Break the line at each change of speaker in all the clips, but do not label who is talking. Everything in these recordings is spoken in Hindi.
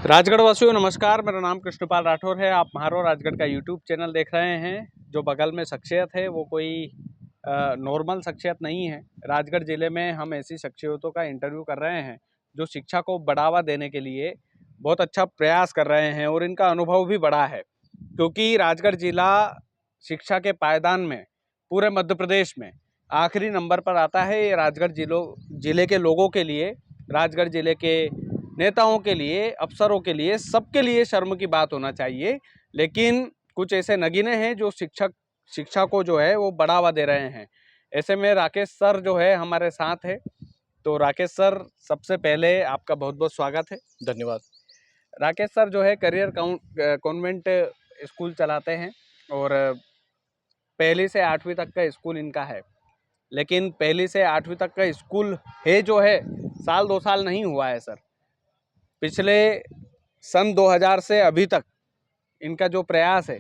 राजगढ़ वासियों नमस्कार, मेरा नाम कृष्णपाल राठौर है। आप म्हारो राजगढ़ का यूट्यूब चैनल देख रहे हैं। जो बगल में शख्सियत है वो कोई नॉर्मल शख्सियत नहीं है। राजगढ़ ज़िले में हम ऐसी शख्सियतों का इंटरव्यू कर रहे हैं जो शिक्षा को बढ़ावा देने के लिए बहुत अच्छा प्रयास कर रहे हैं और इनका अनुभव भी बड़ा है, क्योंकि राजगढ़ ज़िला शिक्षा के पायदान में पूरे मध्य प्रदेश में आखिरी नंबर पर आता है। ये राजगढ़ ज़िले के लोगों के लिए, राजगढ़ ज़िले के नेताओं के लिए, अफसरों के लिए, सबके लिए शर्म की बात होना चाहिए। लेकिन कुछ ऐसे नगीने हैं जो शिक्षा को जो है वो बढ़ावा दे रहे हैं। ऐसे में राकेश सर जो है हमारे साथ है। तो राकेश सर, सबसे पहले आपका बहुत बहुत स्वागत है।
धन्यवाद।
राकेश सर जो है करियर कॉन्वेंट स्कूल चलाते हैं और पहली से 8वीं तक का स्कूल इनका है। लेकिन पहली से 8वीं तक का स्कूल है जो है, साल 2 साल नहीं हुआ है सर। पिछले सन 2000 से अभी तक इनका जो प्रयास है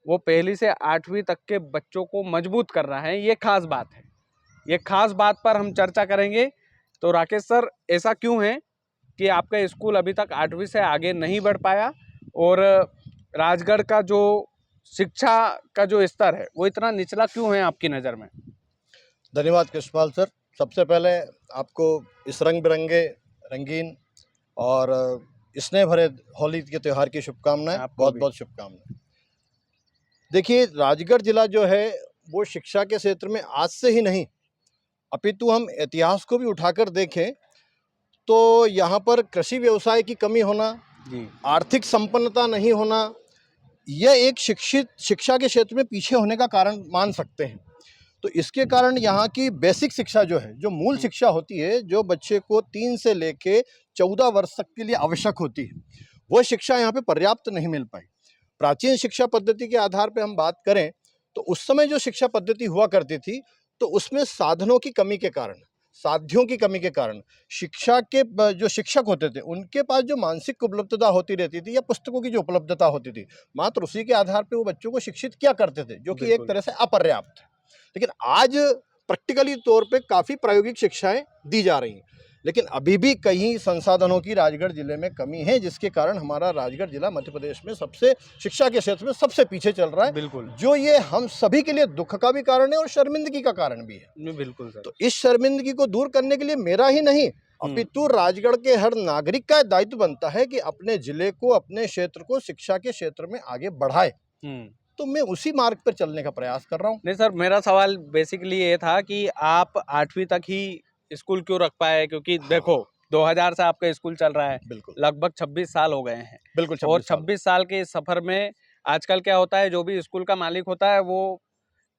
वो पहली से 8वीं तक के बच्चों को मजबूत कर रहा है। ये खास बात है। ये खास बात पर हम चर्चा करेंगे। तो राकेश सर, ऐसा क्यों है कि आपका स्कूल अभी तक 8वीं से आगे नहीं बढ़ पाया और राजगढ़ का जो शिक्षा का जो स्तर है वो इतना निचला क्यों है आपकी नज़र में?
धन्यवाद कृष्णपाल सर। सबसे पहले आपको इस रंग बिरंगे, रंगीन और स्नेह भरे होली के त्यौहार की शुभकामनाएं, बहुत बहुत शुभकामनाएं। देखिए, राजगढ़ जिला जो है वो शिक्षा के क्षेत्र में आज से ही नहीं, अपितु हम इतिहास को भी उठाकर देखें तो यहाँ पर कृषि व्यवसाय की कमी होना, आर्थिक संपन्नता नहीं होना, यह एक शिक्षा के क्षेत्र में पीछे होने का कारण मान सकते हैं। तो इसके कारण यहाँ की बेसिक शिक्षा जो है, जो मूल शिक्षा होती है, जो बच्चे को 3 से लेके 14 वर्ष तक के लिए आवश्यक होती है, वो शिक्षा यहाँ पे पर्याप्त नहीं मिल पाई। प्राचीन शिक्षा पद्धति के आधार पे हम बात करें तो उस समय जो शिक्षा पद्धति हुआ करती थी, तो उसमें साधनों की कमी के कारण, साध्यों की कमी के कारण शिक्षा के जो शिक्षक होते थे उनके पास जो मानसिक उपलब्धता होती रहती थी या पुस्तकों की जो उपलब्धता होती थी, मात्र उसी के आधार पे वो बच्चों को शिक्षित किया करते थे, जो कि एक तरह से अपर्याप्त है। लेकिन आज प्रैक्टिकली तौर पे काफ़ी प्रायोगिक शिक्षाएं दी जा रही हैं, लेकिन अभी भी कई संसाधनों की राजगढ़ जिले में कमी है, जिसके कारण हमारा राजगढ़ जिला मध्य प्रदेश में सबसे शिक्षा के क्षेत्र में सबसे पीछे चल रहा है।
बिल्कुल,
जो ये हम सभी के लिए दुख का भी कारण है और शर्मिंदगी का कारण भी है।
बिल्कुल सर।
तो इस शर्मिंदगी को दूर करने के लिए मेरा ही नहीं, अपितु राजगढ़ के हर नागरिक का दायित्व बनता है कि अपने जिले को, अपने क्षेत्र को शिक्षा के क्षेत्र में आगे बढ़ाए। तो मैं उसी मार्ग पर चलने का प्रयास कर रहा हूँ।
नहीं सर, मेरा सवाल बेसिकली ये था कि आप 8वीं तक ही स्कूल क्यों रख पाए? क्योंकि देखो, 2000 से आपका स्कूल चल रहा है,
बिल्कुल
लगभग 26 साल हो गए हैं।
बिल्कुल
और
26 साल।
26 साल के इस सफर में आजकल क्या होता है, जो भी स्कूल का मालिक होता है वो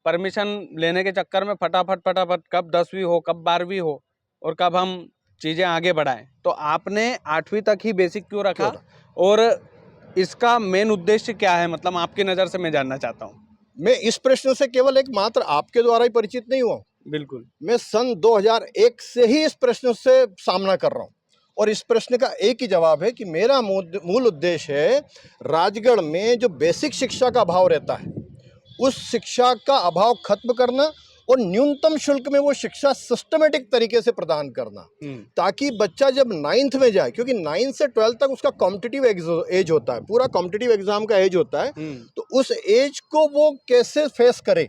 परमिशन लेने के चक्कर में फटाफट कब 10वीं हो, कब 12वीं हो और कब हम चीज़ें आगे बढ़ाएं। तो आपने 8वीं तक ही बेसिक क्यों रखा और इसका मेन उद्देश्य क्या है? मतलब आपकी नज़र से मैं जानना चाहता हूँ।
मैं इस प्रश्न से केवल एक मात्र आपके द्वारा ही परिचित नहीं हुआ।
बिल्कुल,
मैं सन 2001 से ही इस प्रश्न से सामना कर रहा हूँ और इस प्रश्न का एक ही जवाब है कि मेरा मूल उद्देश्य है राजगढ़ में जो बेसिक शिक्षा का अभाव रहता है, उस शिक्षा का अभाव खत्म करना और न्यूनतम शुल्क में वो शिक्षा सिस्टमेटिक तरीके से प्रदान करना, ताकि बच्चा जब 9th में जाए, क्योंकि 9th से 12th तक उसका कॉम्पिटिटिव एज होता है, पूरा कॉम्पिटिटिव एग्जाम का एज होता है, तो उस एज को वो कैसे फेस करे,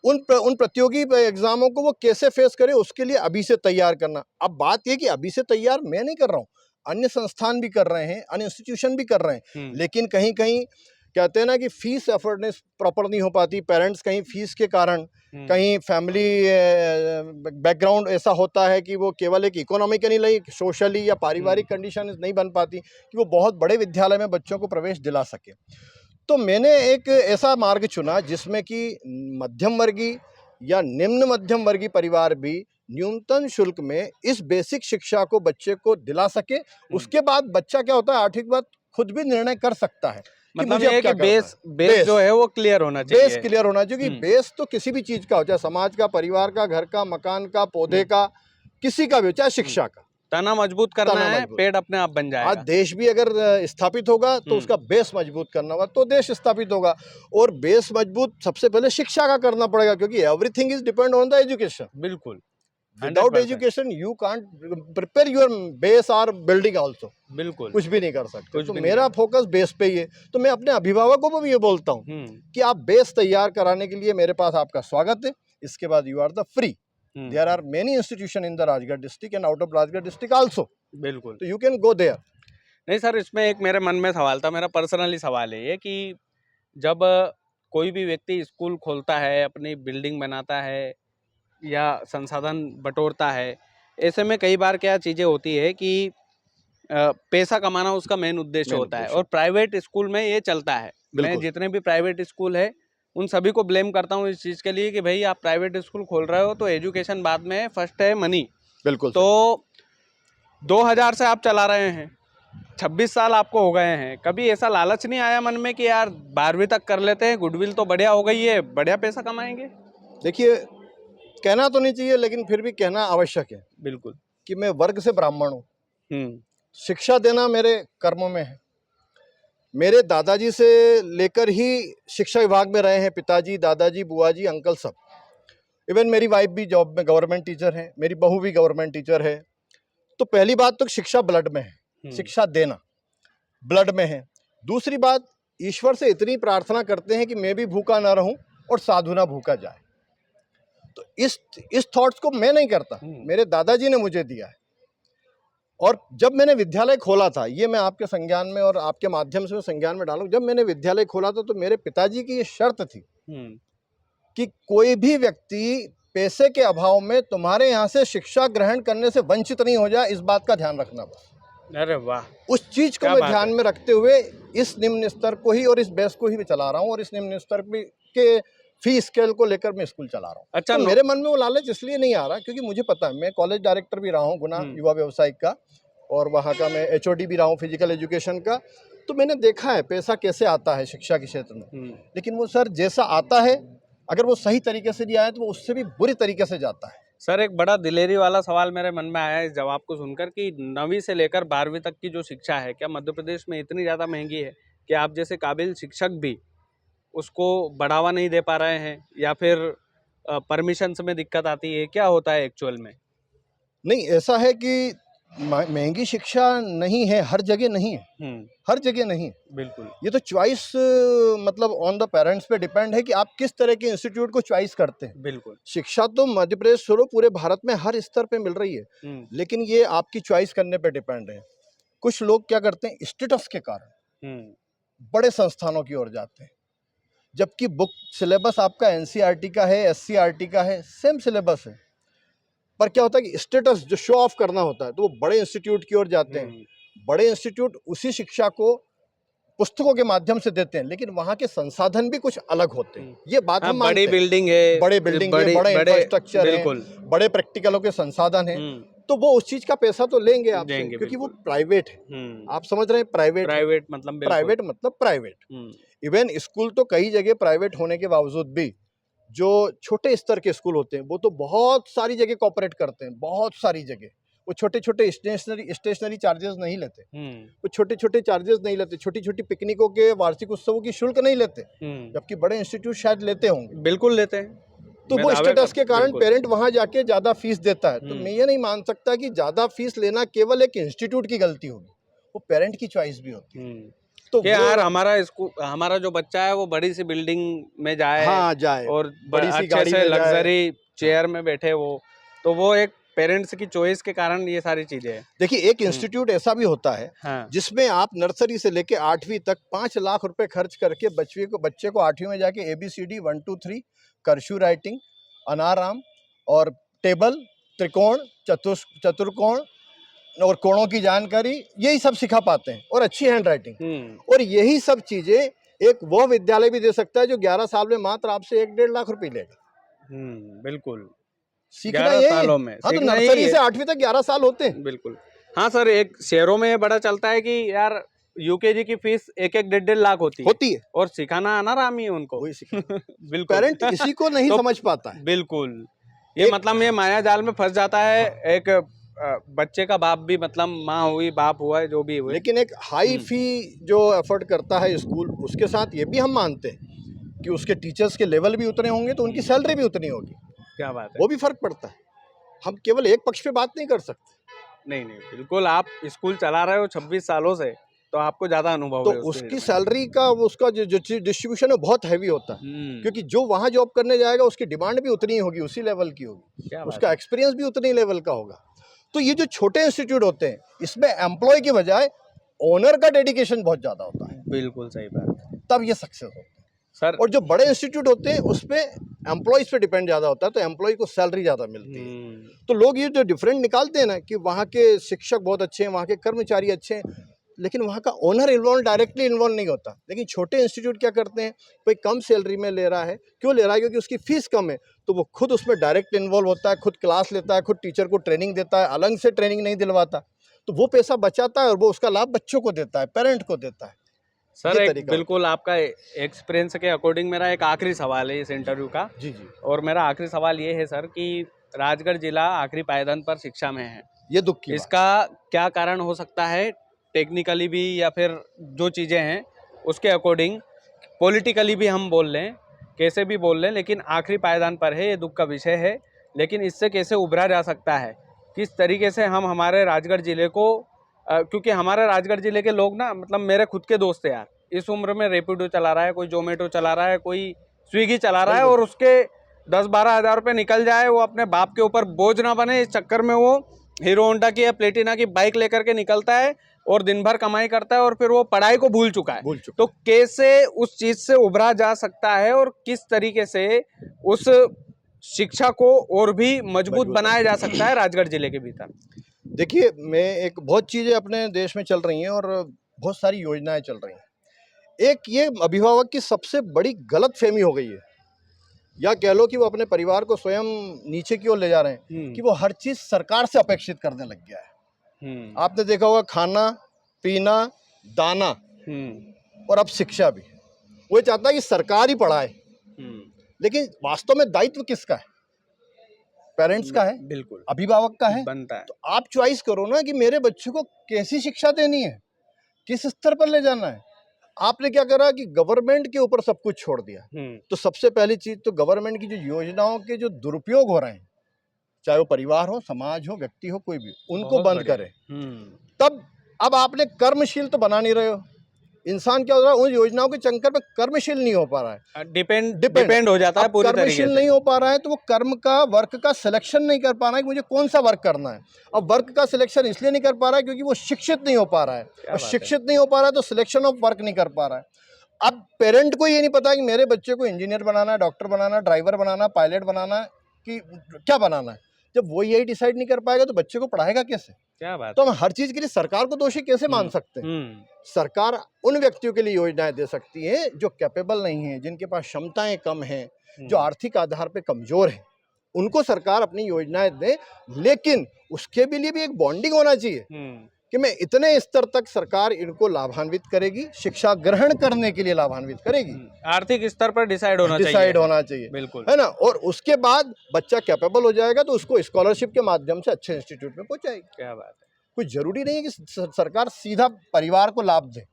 उन प्रतियोगी एग्जामों को वो कैसे फेस करे, उसके लिए अभी से तैयार करना। अब बात यह कि अभी से तैयार मैं नहीं कर रहा हूँ, अन्य संस्थान भी कर रहे हैं, अन्य इंस्टीट्यूशन भी कर रहे हैं, लेकिन कहीं कहीं कहते हैं ना कि फीस अफोर्डनेस प्रॉपर नहीं हो पाती। पेरेंट्स कहीं फीस के कारण, कहीं फैमिली बैकग्राउंड ऐसा होता है कि वो केवल एक इकोनॉमिकली, सोशली या पारिवारिक कंडीशन नहीं बन पाती कि वो बहुत बड़े विद्यालय में बच्चों को प्रवेश दिला सके। तो मैंने एक ऐसा मार्ग चुना जिसमें कि मध्यम वर्गीय या निम्न मध्यम वर्गीय परिवार भी न्यूनतम शुल्क में इस बेसिक शिक्षा को बच्चे को दिला सके। उसके बाद बच्चा क्या होता है, 8वीं के बाद खुद भी निर्णय कर सकता है कि
मतलब
मुझे
ये कि बेस जो है वो क्लियर होना चाहिए।
बेस क्लियर होना चाहिए। बेस तो किसी भी चीज का हो, चाहे समाज का, परिवार का, घर का, मकान का, पौधे का, किसी का भी हो, चाहे शिक्षा का।
तना मजबूत करना है, पेड़ अपने आप बन जाएगा।
आज देश भी अगर स्थापित होगा तो उसका बेस मजबूत करना होगा, तो देश स्थापित होगा। और बेस मजबूत सबसे पहले शिक्षा का करना पड़ेगा, क्योंकि everything is depend on the education.
बिल्कुल
without
100%।
Education you can't prepare your base और बिल्डिंग आल्सो,
बिल्कुल
कुछ भी नहीं कर सकते।
कुछ
तो
भी नहीं
मेरा फोकस बेस पे ही है। तो मैं अपने अभिभावकों को भी ये बोलता हूँ कि आप बेस तैयार कराने के लिए मेरे पास आपका स्वागत है। इसके बाद you are the free. There are many institution in the Rajgarh district and out of Rajgarh district also,
बिल्कुल।
तो यू कैन गो देयर।
नहीं सर, इसमें एक मेरे मन में सवाल था, मेरा पर्सनली सवाल है ये कि जब कोई भी व्यक्ति स्कूल खोलता है, अपनी बिल्डिंग बनाता है या संसाधन बटोरता है, ऐसे में कई बार क्या चीज़ें होती है कि पैसा कमाना उसका मेन उद्देश्य होता है, और प्राइवेट स्कूल में ये चलता है। मैं जितने भी प्राइवेट स्कूल है उन सभी को ब्लेम करता हूँ इस चीज़ के लिए कि भाई आप प्राइवेट स्कूल खोल रहे हो तो एजुकेशन बाद में है, फर्स्ट है मनी।
बिल्कुल।
तो 2000 से आप चला रहे हैं, 26 साल आपको हो गए हैं, कभी ऐसा लालच नहीं आया मन में कि यार 12वीं तक कर लेते हैं, गुडविल तो बढ़िया हो गई है, बढ़िया पैसा कमाएंगे?
देखिए, कहना तो नहीं चाहिए लेकिन फिर भी कहना आवश्यक है।
बिल्कुल।
कि मैं वर्ग से ब्राह्मण हूँ, शिक्षा देना मेरे कर्मों में है। मेरे दादाजी से लेकर ही शिक्षा विभाग में रहे हैं, पिताजी, दादाजी, बुआ जी, अंकल सब। इवन मेरी वाइफ भी जॉब में गवर्नमेंट टीचर है, मेरी बहू भी गवर्नमेंट टीचर है। तो पहली बात तो शिक्षा ब्लड में है, शिक्षा देना ब्लड में है। दूसरी बात, ईश्वर से इतनी प्रार्थना करते हैं कि मैं भी भूखा ना रहूं और साधु ना भूखा जाए। तो इस थॉट्स को मैं नहीं करता, मेरे दादाजी ने मुझे दिया है। और जब मैंने विद्यालय खोला था, ये मैं आपके संज्ञान में और आपके माध्यम से संज्ञान में डालूं, जब मैंने विद्यालय खोला था तो मेरे पिताजी की ये शर्त थी कि कोई भी व्यक्ति पैसे के अभाव में तुम्हारे यहाँ से शिक्षा ग्रहण करने से वंचित नहीं हो जाए, इस बात का ध्यान रखना बस।
अरे वाह!
उस चीज को मैं ध्यान में रखते हुए इस निम्न स्तर को ही और इस बेस को ही मैं चला रहा हूँ, और इस निम्न स्तर के फी स्केल को लेकर मैं स्कूल चला रहा हूँ। अच्छा, तो मेरे मन में वो लालच इसलिए नहीं आ रहा क्योंकि मुझे पता है, मैं कॉलेज डायरेक्टर भी रहा हूँ गुना युवा व्यवसायिक का, और वहाँ का मैं HOD भी रहा हूँ फिजिकल एजुकेशन का। तो मैंने देखा है पैसा कैसे आता है शिक्षा के क्षेत्र में। लेकिन वो सर जैसा आता है, अगर वो सही तरीके से नहीं आया तो वो उससे भी बुरी तरीके से जाता है।
सर, एक बड़ा दिलेरी वाला सवाल मेरे मन में आया इस जवाब को सुनकर कि 9वीं से लेकर 12वीं तक की जो शिक्षा है, क्या मध्य प्रदेश में इतनी ज़्यादा महंगी है कि आप जैसे काबिल शिक्षक भी उसको बढ़ावा नहीं दे पा रहे हैं, या फिर परमिशंस में दिक्कत आती है? क्या होता है एक्चुअल में?
नहीं, ऐसा है कि महंगी शिक्षा नहीं है, हर जगह नहीं है, हर जगह नहीं।
बिल्कुल।
ये तो चॉइस मतलब ऑन द पेरेंट्स पे डिपेंड है कि आप किस तरह के इंस्टीट्यूट को चॉइस करते हैं।
बिल्कुल।
शिक्षा तो मध्य प्रदेश छोड़ो पूरे भारत में हर स्तर पे मिल रही है, लेकिन ये आपकी चॉइस करने पे डिपेंड है। कुछ लोग क्या करते हैं, स्टेटस के कारण बड़े संस्थानों की ओर जाते हैं, जबकि बुक सिलेबस आपका NCERT का है, SCERT का है, सेम सिलेबस है। पर क्या होता है कि स्टेटस जो शो ऑफ करना होता है तो वो बड़े इंस्टीट्यूट की ओर जाते हैं। बड़े इंस्टीट्यूट उसी शिक्षा को पुस्तकों के माध्यम से देते हैं, लेकिन वहाँ के संसाधन भी कुछ अलग होते हैं। ये बात हम मानते हैं।
बड़ी बिल्डिंग है,
बड़े इंफ्रास्ट्रक्चर है, बड़े प्रैक्टिकलों के संसाधन है, तो वो उस चीज का पैसा तो लेंगे आपसे, क्योंकि वो प्राइवेट है। आप समझ रहे हैं, प्राइवेट मतलब प्राइवेट। इवन स्कूल तो कई जगह प्राइवेट होने के बावजूद भी जो छोटे स्तर के स्कूल होते हैं वो तो बहुत सारी जगह कॉपरेट करते हैं, बहुत सारी जगह। वो छोटे छोटे स्टेशनरी चार्जेस नहीं लेते, वो छोटे छोटे चार्जेस नहीं लेते, छोटी छोटी पिकनिकों के वार्षिक उत्सवों की शुल्क नहीं लेते, जबकि बड़े इंस्टीट्यूट शायद लेते होंगे।
बिल्कुल लेते हैं।
तो वो स्टेटस के कारण पेरेंट वहां जाके ज्यादा फीस देता है। तो मैं ये नहीं मान सकता कि ज्यादा फीस लेना केवल एक इंस्टीट्यूट की गलती होगी, वो पेरेंट की चॉइस भी होती है।
तो यार हमारा जो बच्चा है वो बड़ी सी बिल्डिंग में जाए,
जाए
और
बड़ी सी गाड़ी में
लग्जरी चेयर में बैठे, तो वो एक पेरेंट्स की चॉइस के कारण ये सारी चीजें हैं।
देखिए, एक इंस्टीट्यूट ऐसा भी होता है जिसमें आप नर्सरी से लेके 8वीं तक 5 लाख रुपए खर्च करके बच्चे को 8वीं में जाके ABCD 1 2 3 कर्सू राइटिंग, अनाराम और टेबल, त्रिकोण, चतुर्कोण और कोणों की जानकारी, यही सब सिखा पाते हैं, और अच्छी हैंड राइटिंग। और यही सब चीजें एक वो विद्यालय भी दे सकता है जो 11 साल में मात्र आपसे 1-1.5 लाख रुपए लेगा।
बिल्कुल,
सीखना ये सालों में। हाँ, तो नर्सरी से 8वीं तक 11 साल होते हैं।
बिल्कुल। हाँ सर, एक शहरों में बड़ा चलता है कि यार UKG की फीस 1-1-1.5 लाख होती है, और सिखाना अनाराम ही है उनको।
बिल्कुल, पेरेंट इसी को नहीं समझ पाता है।
बिल्कुल, ये मतलब ये माया जाल में फंस जाता है एक बच्चे का बाप भी, मतलब माँ हुई, बाप हुआ है, जो भी हुए।
लेकिन एक हाई फी जो एफर्ट करता है स्कूल, उसके साथ ये भी हम मानते हैं कि उसके टीचर्स के लेवल भी उतने होंगे तो उनकी सैलरी भी उतनी होगी।
क्या बात है,
वो भी फर्क पड़ता है। हम केवल एक पक्ष पे बात नहीं कर सकते।
नहीं नहीं, बिल्कुल आप स्कूल चला रहे हो 26 सालों से, तो आपको ज्यादा अनुभव
तो
है
उसकी सैलरी का उसका जो डिस्ट्रीब्यूशन है बहुत हैवी होता है, क्योंकि जो वहाँ जॉब करने जाएगा उसकी डिमांड भी उतनी ही होगी, उसी लेवल की होगी, उसका एक्सपीरियंस भी उतनी लेवल का होगा। तो ये जो छोटे इंस्टीट्यूट होते हैं इसमें एम्प्लॉय की बजाय ओनर का डेडिकेशन बहुत ज़्यादा होता है।
बिल्कुल सही बात,
तब ये सक्सेस होता है
सर।
और जो बड़े इंस्टीट्यूट होते हैं उसपे एम्प्लॉयज़ पे डिपेंड ज़्यादा होता है, तो एम्प्लॉय को सैलरी ज़्यादा मिलती है। तो लोग ये जो डिफरेंट निकालते हैं ना कि वहाँ के शिक्षक बहुत अच्छे हैं, वहाँ के कर्मचारी अच्छे हैं, लेकिन वहाँ का ओनर इन्वॉल्व डायरेक्टली इन्वॉल्व नहीं होता। लेकिन छोटे इंस्टीट्यूट क्या करते हैं, कोई कम सैलरी में ले रहा है, क्यों ले रहा है? क्योंकि उसकी फीस कम है, तो वो खुद उसमें डायरेक्ट इन्वॉल्व होता है, खुद क्लास लेता है, खुद टीचर को ट्रेनिंग देता है, अलग से ट्रेनिंग नहीं दिलवाता, तो वो पैसा बचाता है और वो उसका लाभ बच्चों को देता है, पेरेंट को देता है।
सर एक बिल्कुल आपका एक्सपीरियंस के अकॉर्डिंग मेरा एक आखिरी सवाल है इस इंटरव्यू का।
जी जी।
और मेरा आखिरी सवाल ये है सर कि राजगढ़ जिला आखिरी पायदान पर शिक्षा में है,
ये दुख की
इसका क्या कारण हो सकता है? टेक्निकली भी या फिर जो चीज़ें हैं उसके अकॉर्डिंग, पॉलिटिकली भी हम बोल लें, कैसे भी बोल लें, लेकिन आखिरी पायदान पर है, ये दुख का विषय है। लेकिन इससे कैसे उभरा जा सकता है, किस तरीके से हम हमारे राजगढ़ ज़िले को क्योंकि हमारे राजगढ़ ज़िले के लोग ना, मतलब मेरे खुद के दोस्त हैं यार, इस उम्र में रैपिडो चला रहा है, कोई जोमेटो चला रहा है, कोई स्विगी चला रहा है, और उसके 10-12 हज़ार रुपये निकल जाए, वो अपने बाप के ऊपर बोझ ना बने, इस चक्कर में वो हीरो होंडा की या प्लेटिना की बाइक लेकर के निकलता है और दिन भर कमाई करता है, और फिर वो पढ़ाई को भूल चुका है। तो कैसे उस चीज़ से उभरा जा सकता है और किस तरीके से उस शिक्षा को और भी मजबूत बनाया जा सकता है राजगढ़ जिले के भीतर?
देखिए, मैं एक बहुत चीज़ें अपने देश में चल रही हैं और बहुत सारी योजनाएं चल रही हैं। एक ये अभिभावक की सबसे बड़ी गलतफहमी हो गई है, या कह लो कि वो अपने परिवार को स्वयं नीचे की ओर ले जा रहे हैं कि वो हर चीज़ सरकार से अपेक्षित करने लग गया है। आपने देखा होगा, खाना पीना दाना और अब शिक्षा भी, वो चाहता है कि सरकार ही पढ़ाए, लेकिन वास्तव में दायित्व किसका है? पेरेंट्स का है,
बिल्कुल
अभिभावक का है,
बनता है।
तो आप चॉइस करो ना कि मेरे बच्चे को कैसी शिक्षा देनी है, किस स्तर पर ले जाना है। आपने क्या करा कि गवर्नमेंट के ऊपर सब कुछ छोड़ दिया। तो सबसे पहली चीज तो गवर्नमेंट की जो योजनाओं के जो दुरुपयोग हो रहे हैं, चाहे वो परिवार हो, समाज हो, व्यक्ति हो, कोई भी, उनको बंद करें। तब अब आपने कर्मशील तो बना नहीं रहे हो, इंसान क्या हो रहा है, उन योजनाओं के चक्कर में कर्मशील नहीं हो पा रहा है,
डिपेंड हो जाता है पूरी तरीके से।
कर्मशील नहीं हो पा रहा है तो वो कर्म का, वर्क का सिलेक्शन नहीं कर पा रहा है कि मुझे कौन सा वर्क करना है। अब वर्क का सिलेक्शन इसलिए नहीं कर पा रहा है क्योंकि वो शिक्षित नहीं हो पा रहा है, और शिक्षित नहीं हो पा रहा है तो सिलेक्शन ऑफ वर्क नहीं कर पा रहा है। अब पेरेंट को ये नहीं पता कि मेरे बच्चे को इंजीनियर बनाना है, डॉक्टर बनाना है, ड्राइवर बनाना है, पायलट बनाना है, कि क्या बनाना है। जब वो यही डिसाइड नहीं कर पाएगा तो बच्चे को पढ़ाएगा कैसे?
क्या बात
तो हम हर चीज के लिए सरकार को दोषी कैसे मान सकते हैं? सरकार उन व्यक्तियों के लिए योजनाएं दे सकती है जो कैपेबल नहीं है, जिनके पास क्षमताएं कम हैं, जो आर्थिक आधार पे कमजोर है, उनको सरकार अपनी योजनाएं दे। लेकिन उसके लिए भी एक बॉन्डिंग होना चाहिए कि मैं इतने स्तर तक सरकार इनको लाभान्वित करेगी, शिक्षा ग्रहण करने के लिए लाभान्वित करेगी,
आर्थिक स्तर पर डिसाइड होना चाहिए, बिल्कुल,
है ना। और उसके बाद बच्चा कैपेबल हो जाएगा तो उसको स्कॉलरशिप के माध्यम से अच्छे इंस्टीट्यूट में पहुंचाएगी।
क्या बात है।
कोई जरूरी नहीं है कि सरकार सीधा परिवार को लाभ दे,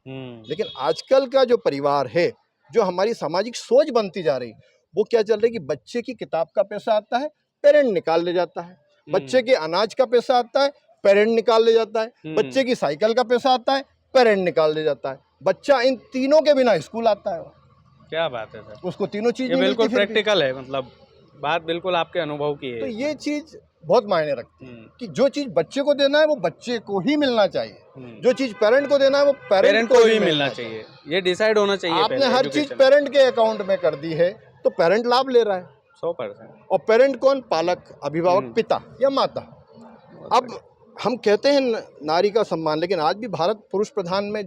लेकिन आजकल का जो परिवार है, जो हमारी सामाजिक सोच बनती जा रही, वो क्या चल रही है कि बच्चे की किताब का पैसा आता है, पेरेंट निकाल ले जाता है, बच्चे के अनाज का पैसा आता है, पेरेंट निकाल ले जाता है, बच्चे की साइकिल का पैसा आता है, पेरेंट निकाल ले जाता है, बच्चा इन तीनों के बिना स्कूल आता है।
क्या बात है सर,
उसको तीनों चीज
बिल्कुल प्रैक्टिकल है, मतलब बात बिल्कुल आपके अनुभव की है।
तो ये चीज बहुत मायने रखती है कि जो चीज बच्चे को देना है वो बच्चे को ही मिलना चाहिए, जो चीज पेरेंट को देना है वो पेरेंट को ही मिलना चाहिए।
ये डिसाइड होना चाहिए।
आपने हर चीज पेरेंट के अकाउंट में कर दी है तो पेरेंट लाभ ले रहा है
100%।
और पेरेंट कौन? पालक, अभिभावक, पिता या माता। अब हम कहते हैं नारी का सम्मान, लेकिन आज भी भारत पुरुष प्रधान में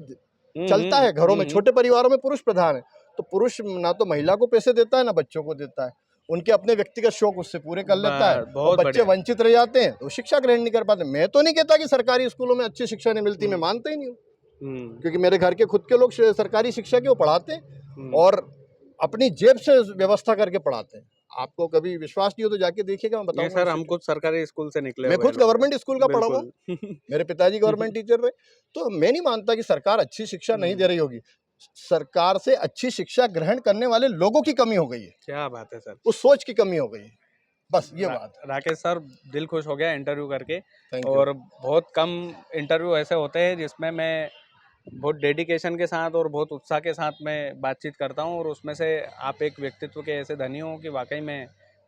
चलता है, घरों में, छोटे परिवारों में पुरुष प्रधान है, तो पुरुष ना तो महिला को पैसे देता है ना बच्चों को देता है, उनके अपने व्यक्तिगत शौक उससे पूरे कर लेता है, और बच्चे वंचित रह जाते हैं तो शिक्षा ग्रहण नहीं कर पाते। मैं तो नहीं कहता कि सरकारी स्कूलों में अच्छी शिक्षा नहीं मिलती, मैं मानता ही नहीं हूँ, क्योंकि मेरे घर के खुद के लोग सरकारी शिक्षा के वो पढ़ाते हैं और अपनी जेब से व्यवस्था करके पढ़ाते हैं। आपको कभी विश्वास नहीं हो तो जाके देखिएगा, मैं बताऊंगा।
सर हम खुद सरकारी स्कूल से निकले,
मैं खुद गवर्नमेंट स्कूल का पढ़ा हुआ, मेरे पिताजी गवर्नमेंट टीचर रहे, तो मैं नहीं मानता कि सरकार अच्छी शिक्षा नहीं दे रही होगी। सरकार से अच्छी शिक्षा ग्रहण करने वाले लोगों की कमी हो गई है।
क्या बात है सर,
उस सोच की कमी हो गई है। बस ये बात है।
राकेश सर, दिल खुश हो गया इंटरव्यू करके।
Thank you.
और बहुत कम इंटरव्यू ऐसे होते हैं जिसमें मैं बहुत डेडिकेशन के साथ और बहुत उत्साह के साथ मैं बातचीत करता हूं, और उसमें से आप एक व्यक्तित्व के ऐसे धनी हो कि वाकई में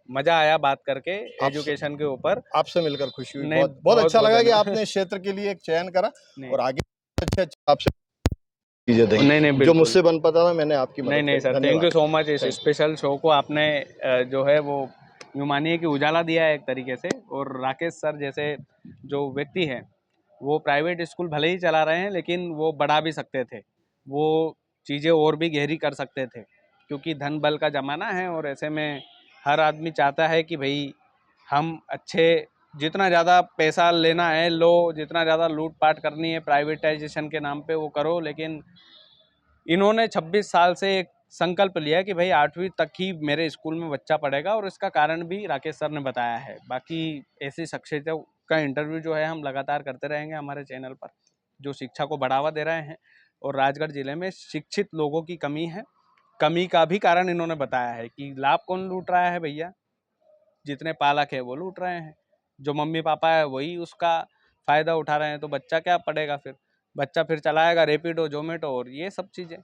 मज़ा आया बात करके एजुकेशन के ऊपर।
आपसे मिलकर खुशी हुई,
नहीं,
बहुत बहुत
बहुत
अच्छा
बहुत
लगा कि
धन्यवाद।
आपने इस क्षेत्र के लिए एक चयन करा
नहीं
और आगे अच्छे आपसे चीजें देंगे
नहीं,
जो
बिल्कुल
मुझसे बन पाता था, मैंने आपकी
नहीं
मदद
नहीं
करी।
सर, थैंक यू
धन्यवाद।
So much. इस
थैंक
स्पेशल शो को आपने जो है वो यूँ मानिए कि उजाला दिया है एक तरीके से। और राकेश सर जैसे जो व्यक्ति हैं, वो प्राइवेट स्कूल भले ही चला रहे हैं, लेकिन वो बढ़ा भी सकते थे, वो चीज़ें और भी गहरी कर सकते थे, क्योंकि धन बल का ज़माना है। और ऐसे में हर आदमी चाहता है कि भाई हम अच्छे, जितना ज़्यादा पैसा लेना है लो, जितना ज़्यादा लूट पाट करनी है प्राइवेटाइजेशन के नाम पे वो करो। लेकिन इन्होंने 26 साल से एक संकल्प लिया कि भाई 8वीं तक ही मेरे स्कूल में बच्चा पढ़ेगा, और इसका कारण भी राकेश सर ने बताया है। बाकी ऐसी शख्सियतों का इंटरव्यू जो है हम लगातार करते रहेंगे हमारे चैनल पर, जो शिक्षा को बढ़ावा दे रहे हैं। और राजगढ़ ज़िले में शिक्षित लोगों की कमी है, कमी का भी कारण इन्होंने बताया है कि लाभ कौन लूट रहा है भैया, जितने पालक है वो लूट रहे हैं, जो मम्मी पापा है वही उसका फ़ायदा उठा रहे हैं। तो बच्चा क्या पढ़ेगा फिर, बच्चा फिर चलाएगा रैपिडो, जोमेटो और ये सब चीज़ें।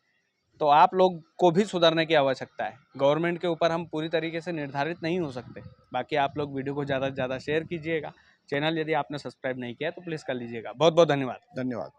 तो आप लोग को भी सुधरने की आवश्यकता है। गवर्नमेंट के ऊपर हम पूरी तरीके से निर्धारित नहीं हो सकते। बाकी आप लोग वीडियो को ज़्यादा से ज़्यादा शेयर कीजिएगा। चैनल यदि आपने सब्सक्राइब नहीं किया तो प्लीज़ कर लीजिएगा। बहुत बहुत धन्यवाद।
धन्यवाद।